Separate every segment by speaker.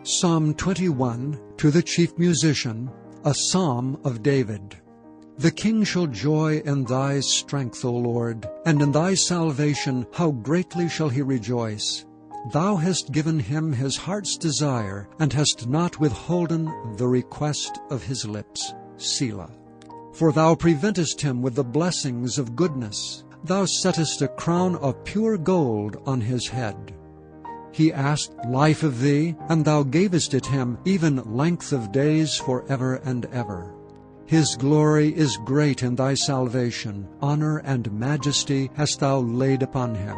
Speaker 1: Psalm 21, to the chief musician, a psalm of David. The king shall joy in thy strength, O Lord, and in thy salvation how greatly shall he rejoice. Thou hast given him his heart's desire, and hast not withholden the request of his lips. Selah. For thou preventest him with the blessings of goodness. Thou settest a crown of pure gold on his head. He asked life of thee, and thou gavest it him, even length of days forever and ever. His glory is great in thy salvation. Honor and majesty hast thou laid upon him.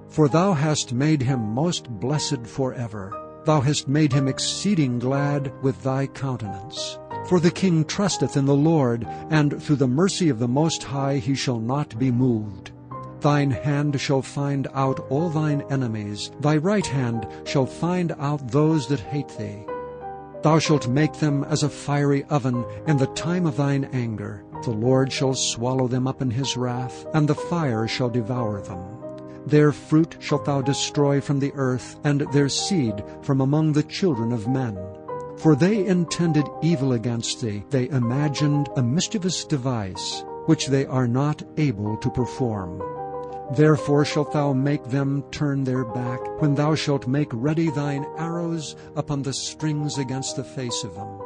Speaker 1: For thou hast made him most blessed forever. Thou hast made him exceeding glad with thy countenance. For the king trusteth in the Lord, and through the mercy of the Most High he shall not be moved. Thine hand shall find out all thine enemies. Thy right hand shall find out those that hate thee. Thou shalt make them as a fiery oven in the time of thine anger. The Lord shall swallow them up in his wrath, and the fire shall devour them. Their fruit shalt thou destroy from the earth, and their seed from among the children of men. For they intended evil against thee. They imagined a mischievous device, which they are not able to perform. Therefore shalt thou make them turn their back, when thou shalt make ready thine arrows upon the strings against the face of them.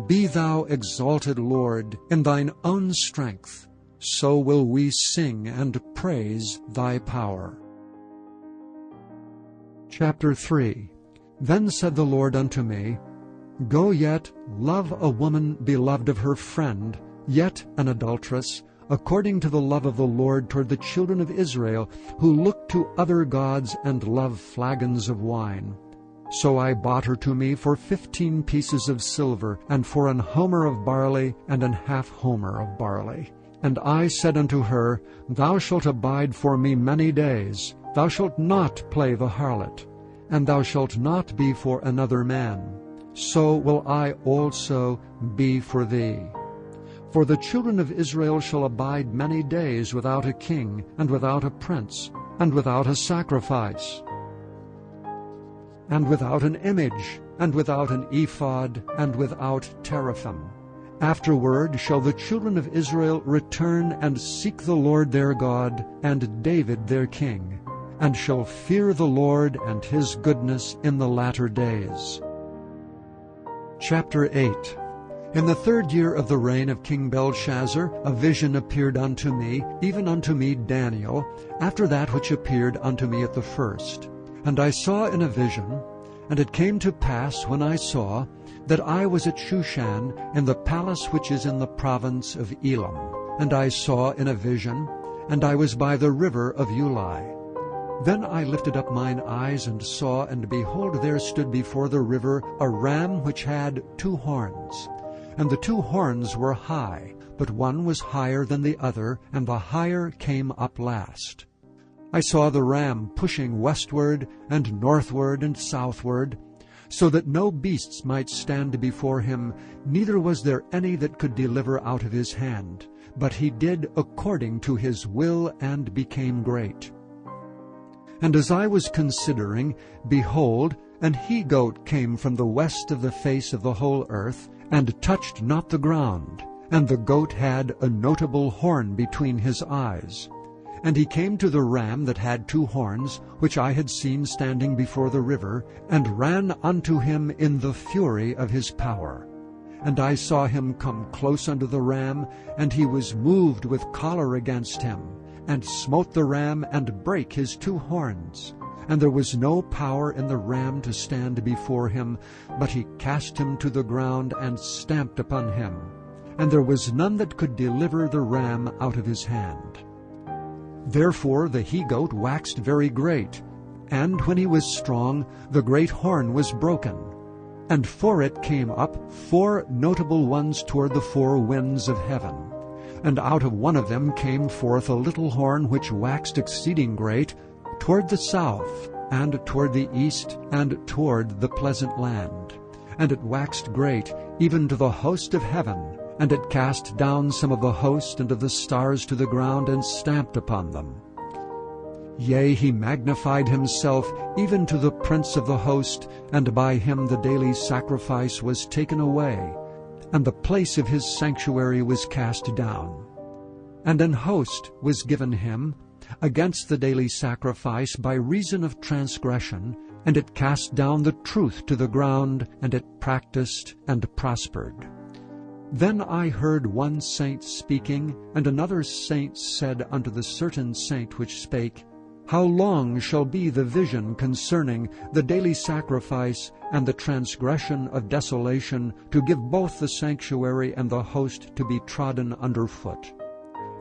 Speaker 1: Be thou exalted, Lord, in thine own strength. So will we sing and praise thy power. Chapter 3. Then said the Lord unto me, Go yet, love a woman beloved of her friend, yet an adulteress, according to the love of the Lord toward the children of Israel, who look to other gods and love flagons of wine. So I bought her to me for 15 pieces of silver, and for an homer of barley, and an half homer of barley. And I said unto her, Thou shalt abide for me many days. Thou shalt not play the harlot, and thou shalt not be for another man. So will I also be for thee. For the children of Israel shall abide many days without a king, and without a prince, and without a sacrifice, and without an image, and without an ephod, and without teraphim. Afterward shall the children of Israel return and seek the Lord their God, and David their king, and shall fear the Lord and his goodness in the latter days. Chapter 8. In the 3rd year of the reign of King Belshazzar, a vision appeared unto me, even unto me Daniel, after that which appeared unto me at the first. And I saw in a vision, and it came to pass when I saw, that I was at Shushan, in the palace which is in the province of Elam. And I saw in a vision, and I was by the river of Ulai. Then I lifted up mine eyes, and saw, and behold, there stood before the river a ram which had 2 horns. And the 2 horns were high, but one was higher than the other, and the higher came up last. I saw the ram pushing westward and northward and southward, so that no beasts might stand before him, neither was there any that could deliver out of his hand. But he did according to his will, and became great. And as I was considering, behold, an he-goat came from the west of the face of the whole earth, and touched not the ground. And the goat had a notable horn between his eyes. And he came to the ram that had 2 horns, which I had seen standing before the river, and ran unto him in the fury of his power. And I saw him come close unto the ram, and he was moved with choler against him, and smote the ram, and brake his 2 horns. And there was no power in the ram to stand before him, but he cast him to the ground, and stamped upon him. And there was none that could deliver the ram out of his hand. Therefore the he-goat waxed very great, and when he was strong, the great horn was broken. And for it came up 4 notable ones toward the 4 winds of heaven. And out of one of them came forth a little horn which waxed exceeding great, toward the south, and toward the east, and toward the pleasant land. And it waxed great, even to the host of heaven, and it cast down some of the host and of the stars to the ground, and stamped upon them. Yea, he magnified himself even to the prince of the host, and by him the daily sacrifice was taken away, and the place of his sanctuary was cast down. And an host was given him against the daily sacrifice by reason of transgression, and it cast down the truth to the ground, and it practiced and prospered. Then I heard one saint speaking, and another saint said unto the certain saint which spake, How long shall be the vision concerning the daily sacrifice and the transgression of desolation, to give both the sanctuary and the host to be trodden under foot?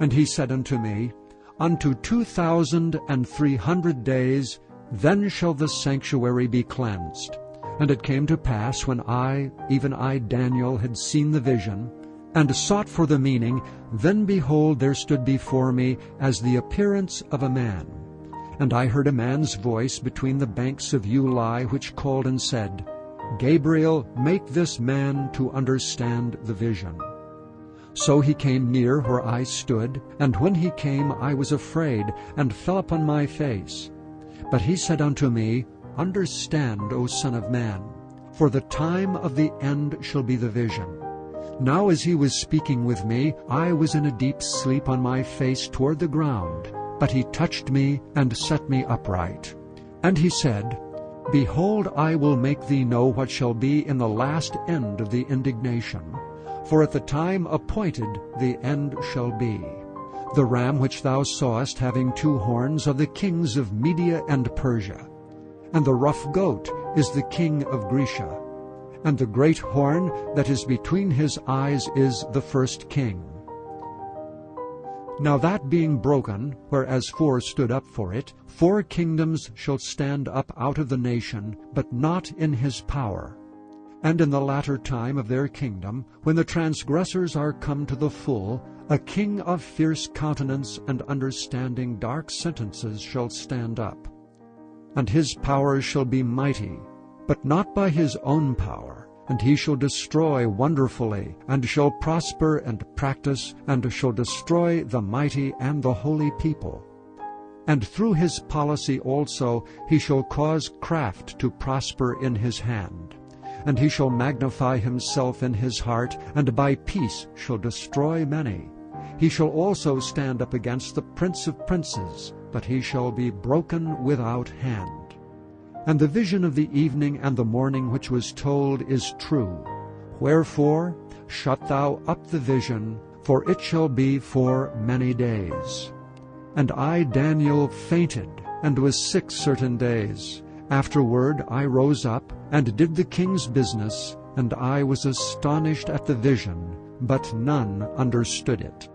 Speaker 1: And he said unto me, Unto 2,300 days, then shall the sanctuary be cleansed. And it came to pass, when I, even I Daniel, had seen the vision, and sought for the meaning, then behold, there stood before me as the appearance of a man. And I heard a man's voice between the banks of Uli, which called and said, Gabriel, make this man to understand the vision. So he came near where I stood, and when he came I was afraid, and fell upon my face. But he said unto me, Understand, O Son of Man, for the time of the end shall be the vision. Now as he was speaking with me, I was in a deep sleep on my face toward the ground, but he touched me and set me upright. And he said, Behold, I will make thee know what shall be in the last end of the indignation. For at the time appointed the end shall be. The ram which thou sawest having 2 horns are the kings of Media and Persia. And the rough goat is the king of Grecia. And the great horn that is between his eyes is the first king. Now that being broken, whereas 4 stood up for it, 4 kingdoms shall stand up out of the nation, but not in his power. And in the latter time of their kingdom, when the transgressors are come to the full, a king of fierce countenance and understanding dark sentences shall stand up. And his power shall be mighty, but not by his own power. And he shall destroy wonderfully, and shall prosper and practice, and shall destroy the mighty and the holy people. And through his policy also he shall cause craft to prosper in his hand. And he shall magnify himself in his heart, and by peace shall destroy many. He shall also stand up against the Prince of Princes, but he shall be broken without hand. And the vision of the evening and the morning which was told is true. Wherefore shut thou up the vision, for it shall be for many days. And I, Daniel, fainted, and was sick certain days. Afterward I rose up, and did the king's business, and I was astonished at the vision, but none understood it.